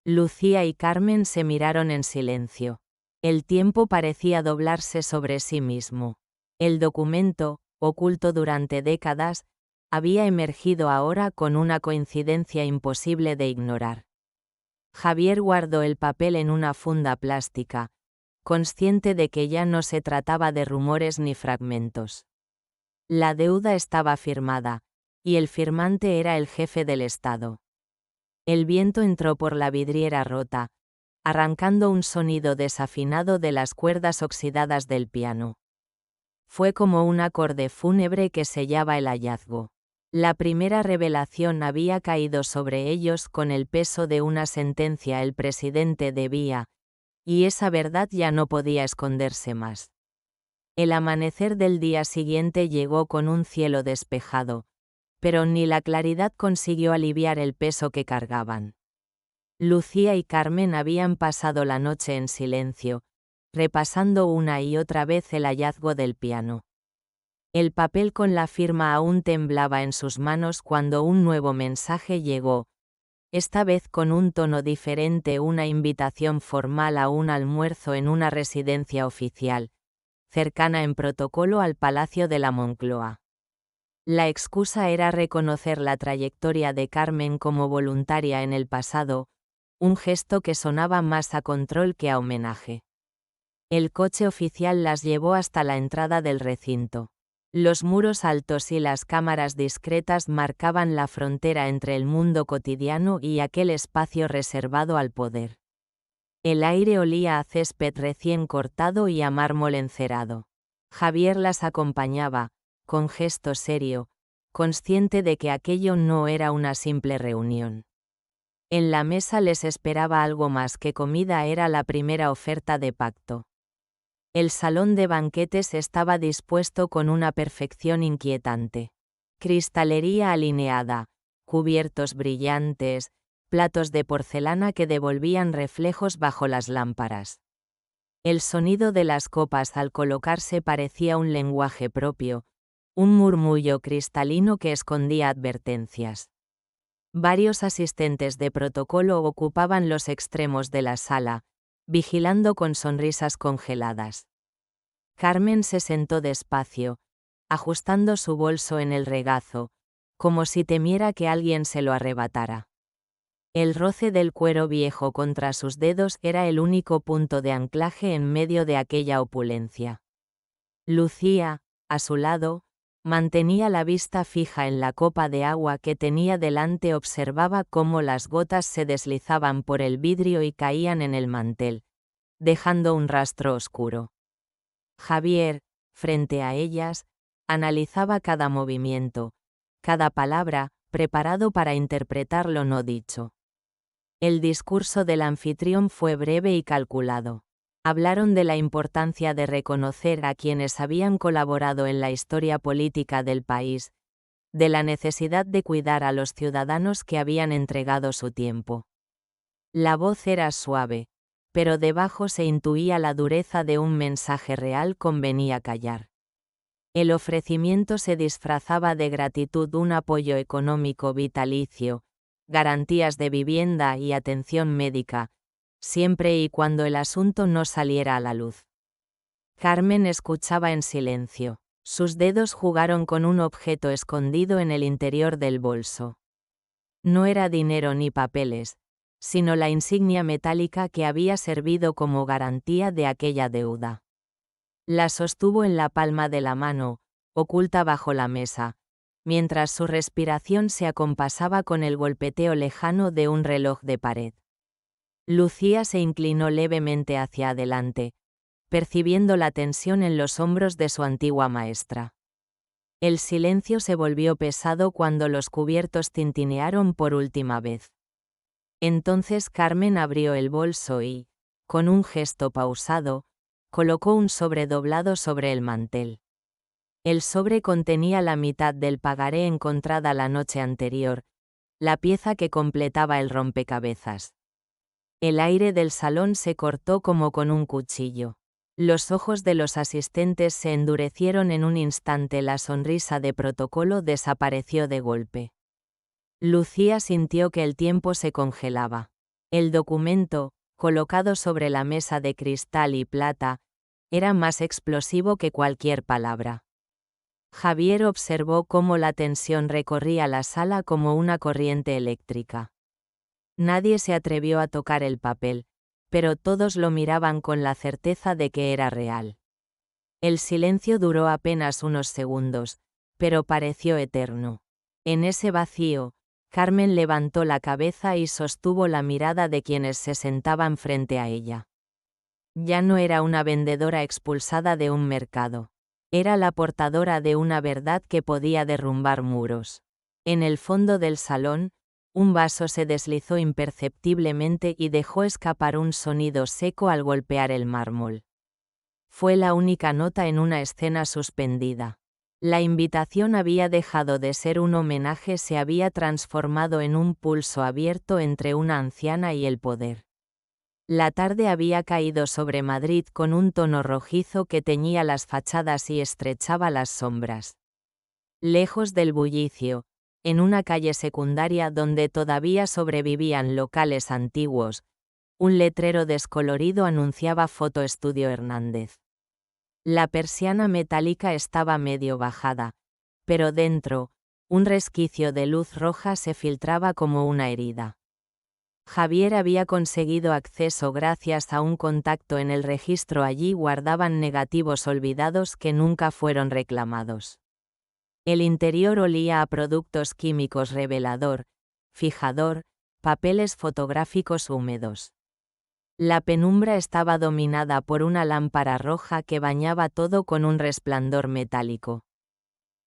Lucía y Carmen se miraron en silencio. El tiempo parecía doblarse sobre sí mismo. El documento, oculto durante décadas, había emergido ahora con una coincidencia imposible de ignorar. Javier guardó el papel en una funda plástica, consciente de que ya no se trataba de rumores ni fragmentos. La deuda estaba firmada, y el firmante era el jefe del Estado. El viento entró por la vidriera rota, arrancando un sonido desafinado de las cuerdas oxidadas del piano. Fue como un acorde fúnebre que sellaba el hallazgo. La primera revelación había caído sobre ellos con el peso de una sentencia. El presidente debía, y esa verdad ya no podía esconderse más. El amanecer del día siguiente llegó con un cielo despejado, pero ni la claridad consiguió aliviar el peso que cargaban. Lucía y Carmen habían pasado la noche en silencio, repasando una y otra vez el hallazgo del piano. El papel con la firma aún temblaba en sus manos cuando un nuevo mensaje llegó, esta vez con un tono diferente, una invitación formal a un almuerzo en una residencia oficial, cercana en protocolo al Palacio de la Moncloa. La excusa era reconocer la trayectoria de Carmen como voluntaria en el pasado, un gesto que sonaba más a control que a homenaje. El coche oficial las llevó hasta la entrada del recinto. Los muros altos y las cámaras discretas marcaban la frontera entre el mundo cotidiano y aquel espacio reservado al poder. El aire olía a césped recién cortado y a mármol encerado. Javier las acompañaba, con gesto serio, consciente de que aquello no era una simple reunión. En la mesa les esperaba algo más que comida, era la primera oferta de pacto. El salón de banquetes estaba dispuesto con una perfección inquietante. Cristalería alineada, cubiertos brillantes, platos de porcelana que devolvían reflejos bajo las lámparas. El sonido de las copas al colocarse parecía un lenguaje propio, un murmullo cristalino que escondía advertencias. Varios asistentes de protocolo ocupaban los extremos de la sala, vigilando con sonrisas congeladas. Carmen se sentó despacio, ajustando su bolso en el regazo, como si temiera que alguien se lo arrebatara. El roce del cuero viejo contra sus dedos era el único punto de anclaje en medio de aquella opulencia. Lucía, a su lado, mantenía la vista fija en la copa de agua que tenía delante, observaba cómo las gotas se deslizaban por el vidrio y caían en el mantel, dejando un rastro oscuro. Javier, frente a ellas, analizaba cada movimiento, cada palabra, preparado para interpretar lo no dicho. El discurso del anfitrión fue breve y calculado. Hablaron de la importancia de reconocer a quienes habían colaborado en la historia política del país, de la necesidad de cuidar a los ciudadanos que habían entregado su tiempo. La voz era suave, pero debajo se intuía la dureza de un mensaje real. Convenía callar. El ofrecimiento se disfrazaba de gratitud, un apoyo económico vitalicio, garantías de vivienda y atención médica, siempre y cuando el asunto no saliera a la luz. Carmen escuchaba en silencio. Sus dedos jugaron con un objeto escondido en el interior del bolso. No era dinero ni papeles, sino la insignia metálica que había servido como garantía de aquella deuda. La sostuvo en la palma de la mano, oculta bajo la mesa, mientras su respiración se acompasaba con el golpeteo lejano de un reloj de pared. Lucía se inclinó levemente hacia adelante, percibiendo la tensión en los hombros de su antigua maestra. El silencio se volvió pesado cuando los cubiertos tintinearon por última vez. Entonces Carmen abrió el bolso y, con un gesto pausado, colocó un sobre doblado sobre el mantel. El sobre contenía la mitad del pagaré encontrada la noche anterior, la pieza que completaba el rompecabezas. El aire del salón se cortó como con un cuchillo. Los ojos de los asistentes se endurecieron en un instante, la sonrisa de protocolo desapareció de golpe. Lucía sintió que el tiempo se congelaba. El documento, colocado sobre la mesa de cristal y plata, era más explosivo que cualquier palabra. Javier observó cómo la tensión recorría la sala como una corriente eléctrica. Nadie se atrevió a tocar el papel, pero todos lo miraban con la certeza de que era real. El silencio duró apenas unos segundos, pero pareció eterno. En ese vacío, Carmen levantó la cabeza y sostuvo la mirada de quienes se sentaban frente a ella. Ya no era una vendedora expulsada de un mercado. Era la portadora de una verdad que podía derrumbar muros. En el fondo del salón, un vaso se deslizó imperceptiblemente y dejó escapar un sonido seco al golpear el mármol. Fue la única nota en una escena suspendida. La invitación había dejado de ser un homenaje, se había transformado en un pulso abierto entre una anciana y el poder. La tarde había caído sobre Madrid con un tono rojizo que teñía las fachadas y estrechaba las sombras. Lejos del bullicio, en una calle secundaria donde todavía sobrevivían locales antiguos, un letrero descolorido anunciaba Foto Estudio Hernández. La persiana metálica estaba medio bajada, pero dentro, un resquicio de luz roja se filtraba como una herida. Javier había conseguido acceso gracias a un contacto en el registro. Allí guardaban negativos olvidados que nunca fueron reclamados. El interior olía a productos químicos, revelador, fijador, papeles fotográficos húmedos. La penumbra estaba dominada por una lámpara roja que bañaba todo con un resplandor metálico.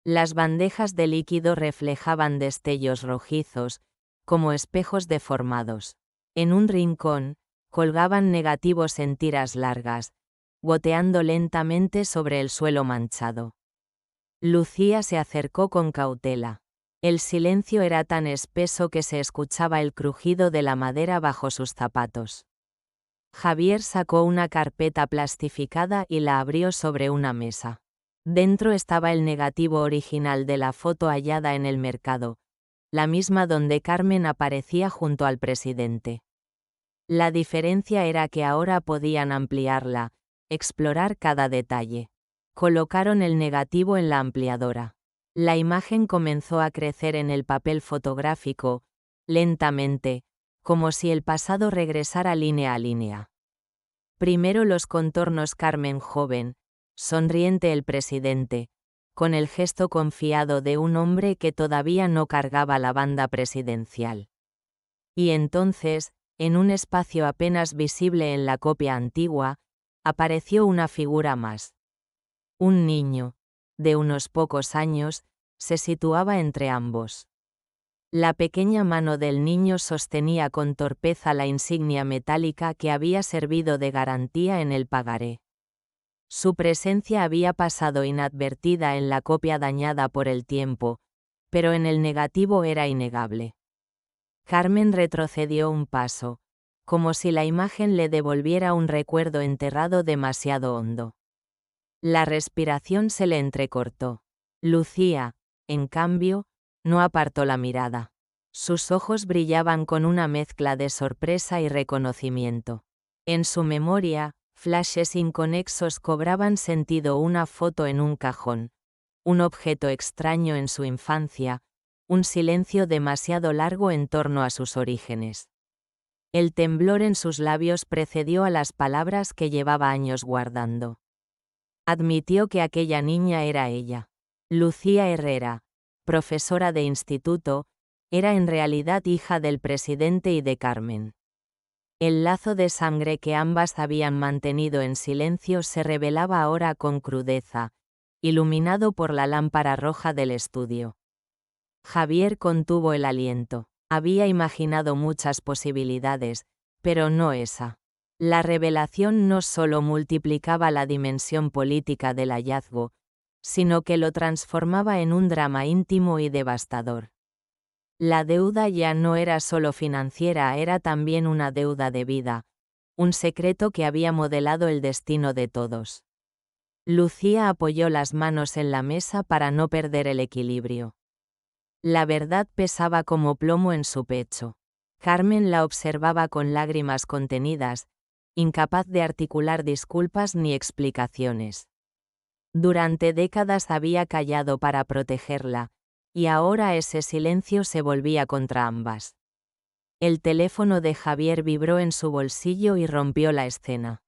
Las bandejas de líquido reflejaban destellos rojizos, como espejos deformados. En un rincón, colgaban negativos en tiras largas, goteando lentamente sobre el suelo manchado. Lucía se acercó con cautela. El silencio era tan espeso que se escuchaba el crujido de la madera bajo sus zapatos. Javier sacó una carpeta plastificada y la abrió sobre una mesa. Dentro estaba el negativo original de la foto hallada en el mercado, la misma donde Carmen aparecía junto al presidente. La diferencia era que ahora podían ampliarla, explorar cada detalle. Colocaron el negativo en la ampliadora. La imagen comenzó a crecer en el papel fotográfico, lentamente, como si el pasado regresara línea a línea. Primero los contornos: Carmen joven, sonriente, el presidente, con el gesto confiado de un hombre que todavía no cargaba la banda presidencial. Y entonces, en un espacio apenas visible en la copia antigua, apareció una figura más. Un niño, de unos pocos años, se situaba entre ambos. La pequeña mano del niño sostenía con torpeza la insignia metálica que había servido de garantía en el pagaré. Su presencia había pasado inadvertida en la copia dañada por el tiempo, pero en el negativo era innegable. Carmen retrocedió un paso, como si la imagen le devolviera un recuerdo enterrado demasiado hondo. La respiración se le entrecortó. Lucía, en cambio, no apartó la mirada. Sus ojos brillaban con una mezcla de sorpresa y reconocimiento. En su memoria, flashes inconexos cobraban sentido: una foto en un cajón, un objeto extraño en su infancia, un silencio demasiado largo en torno a sus orígenes. El temblor en sus labios precedió a las palabras que llevaba años guardando. Admitió que aquella niña era ella. Lucía Herrera, profesora de instituto, era en realidad hija del presidente y de Carmen. El lazo de sangre que ambas habían mantenido en silencio se revelaba ahora con crudeza, iluminado por la lámpara roja del estudio. Javier contuvo el aliento. Había imaginado muchas posibilidades, pero no esa. La revelación no solo multiplicaba la dimensión política del hallazgo, sino que lo transformaba en un drama íntimo y devastador. La deuda ya no era solo financiera, era también una deuda de vida, un secreto que había modelado el destino de todos. Lucía apoyó las manos en la mesa para no perder el equilibrio. La verdad pesaba como plomo en su pecho. Carmen la observaba con lágrimas contenidas, incapaz de articular disculpas ni explicaciones. Durante décadas había callado para protegerla, y ahora ese silencio se volvía contra ambas. El teléfono de Javier vibró en su bolsillo y rompió la escena.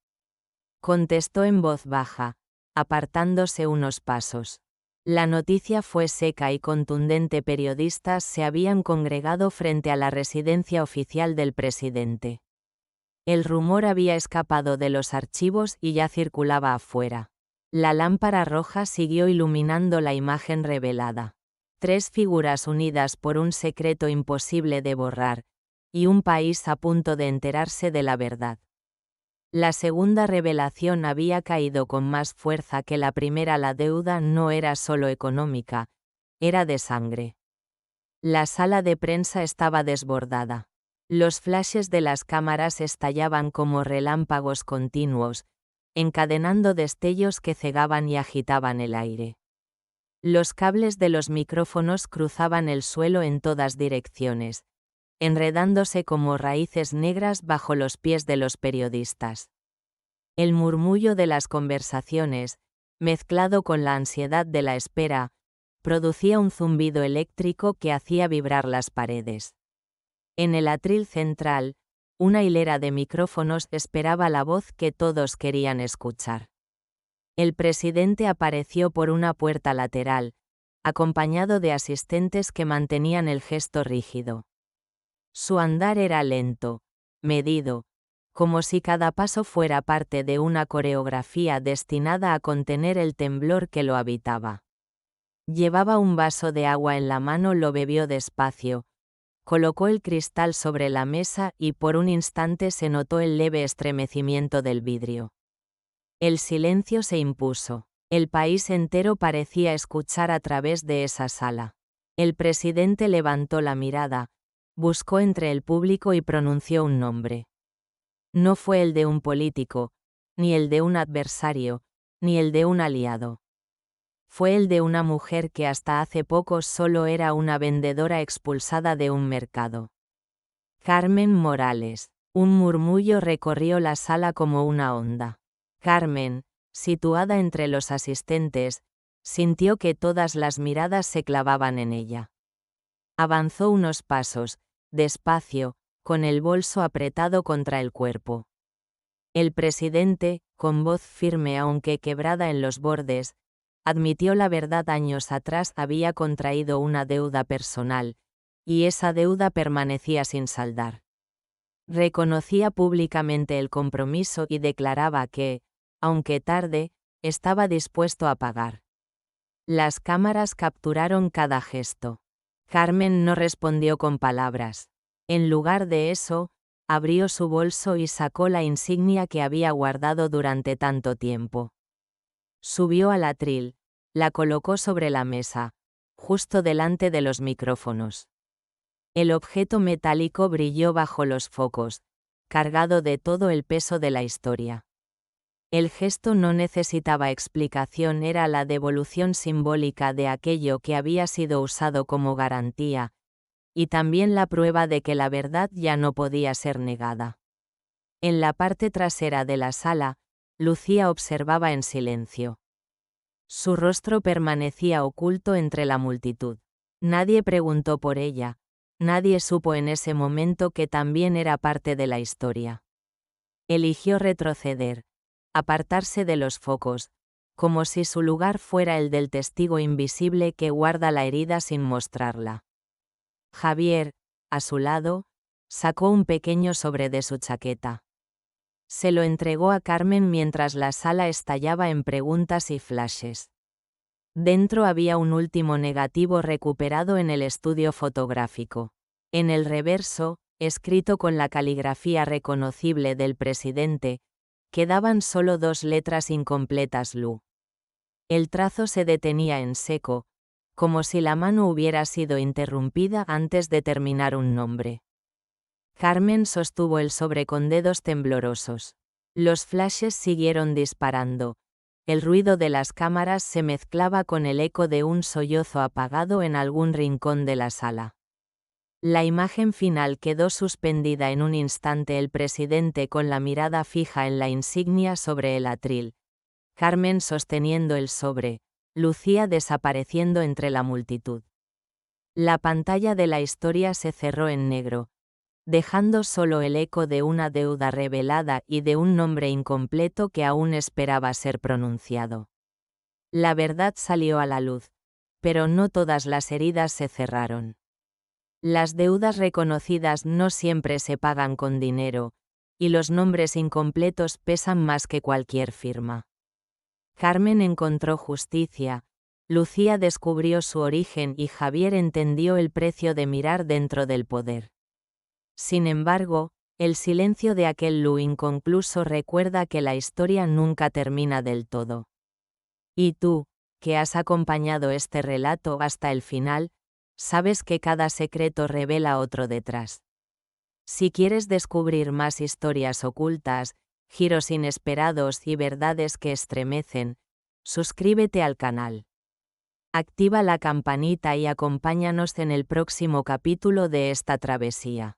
Contestó en voz baja, apartándose unos pasos. La noticia fue seca y contundente. Periodistas se habían congregado frente a la residencia oficial del presidente. El rumor había escapado de los archivos y ya circulaba afuera. La lámpara roja siguió iluminando la imagen revelada. 3 figuras unidas por un secreto imposible de borrar, y un país a punto de enterarse de la verdad. La segunda revelación había caído con más fuerza que la primera. La deuda no era solo económica, era de sangre. La sala de prensa estaba desbordada. Los flashes de las cámaras estallaban como relámpagos continuos, encadenando destellos que cegaban y agitaban el aire. Los cables de los micrófonos cruzaban el suelo en todas direcciones, enredándose como raíces negras bajo los pies de los periodistas. El murmullo de las conversaciones, mezclado con la ansiedad de la espera, producía un zumbido eléctrico que hacía vibrar las paredes. En el atril central, Una hilera de micrófonos esperaba la voz que todos querían escuchar. El presidente apareció por una puerta lateral, acompañado de asistentes que mantenían el gesto rígido. Su andar era lento, medido, como si cada paso fuera parte de una coreografía destinada a contener el temblor que lo habitaba. Llevaba un vaso de agua en la mano, lo bebió despacio, colocó el cristal sobre la mesa y por un instante se notó el leve estremecimiento del vidrio. El silencio se impuso. El país entero parecía escuchar a través de esa sala. El presidente levantó la mirada, buscó entre el público y pronunció un nombre. No fue el de un político, ni el de un adversario, ni el de un aliado. Fue el de una mujer que hasta hace poco solo era una vendedora expulsada de un mercado. Carmen Morales. Un murmullo recorrió la sala como una onda. Carmen, situada entre los asistentes, sintió que todas las miradas se clavaban en ella. Avanzó unos pasos, despacio, con el bolso apretado contra el cuerpo. El presidente, con voz firme aunque quebrada en los bordes, admitió la verdad. Años atrás había contraído una deuda personal, y esa deuda permanecía sin saldar. Reconocía públicamente el compromiso y declaraba que, aunque tarde, estaba dispuesto a pagar. Las cámaras capturaron cada gesto. Carmen no respondió con palabras. En lugar de eso, abrió su bolso y sacó la insignia que había guardado durante tanto tiempo. Subió al atril, la colocó sobre la mesa, justo delante de los micrófonos. El objeto metálico brilló bajo los focos, cargado de todo el peso de la historia. El gesto no necesitaba explicación, era la devolución simbólica de aquello que había sido usado como garantía, y también la prueba de que la verdad ya no podía ser negada. En la parte trasera de la sala, Lucía observaba en silencio. Su rostro permanecía oculto entre la multitud. Nadie preguntó por ella, nadie supo en ese momento que también era parte de la historia. Eligió retroceder, apartarse de los focos, como si su lugar fuera el del testigo invisible que guarda la herida sin mostrarla. Javier, a su lado, sacó un pequeño sobre de su chaqueta. Se lo entregó a Carmen mientras la sala estallaba en preguntas y flashes. Dentro había un último negativo recuperado en el estudio fotográfico. En el reverso, escrito con la caligrafía reconocible del presidente, quedaban solo 2 letras incompletas: Lu. El trazo se detenía en seco, como si la mano hubiera sido interrumpida antes de terminar un nombre. Carmen sostuvo el sobre con dedos temblorosos. Los flashes siguieron disparando. El ruido de las cámaras se mezclaba con el eco de un sollozo apagado en algún rincón de la sala. La imagen final quedó suspendida en un instante, el presidente con la mirada fija en la insignia sobre el atril, Carmen sosteniendo el sobre, Lucía desapareciendo entre la multitud. La pantalla de la historia se cerró en negro, dejando solo el eco de una deuda revelada y de un nombre incompleto que aún esperaba ser pronunciado. La verdad salió a la luz, pero no todas las heridas se cerraron. Las deudas reconocidas no siempre se pagan con dinero, y los nombres incompletos pesan más que cualquier firma. Carmen encontró justicia, Lucía descubrió su origen y Javier entendió el precio de mirar dentro del poder. Sin embargo, el silencio de aquel Lu inconcluso recuerda que la historia nunca termina del todo. Y tú, que has acompañado este relato hasta el final, sabes que cada secreto revela otro detrás. Si quieres descubrir más historias ocultas, giros inesperados y verdades que estremecen, suscríbete al canal. Activa la campanita y acompáñanos en el próximo capítulo de esta travesía.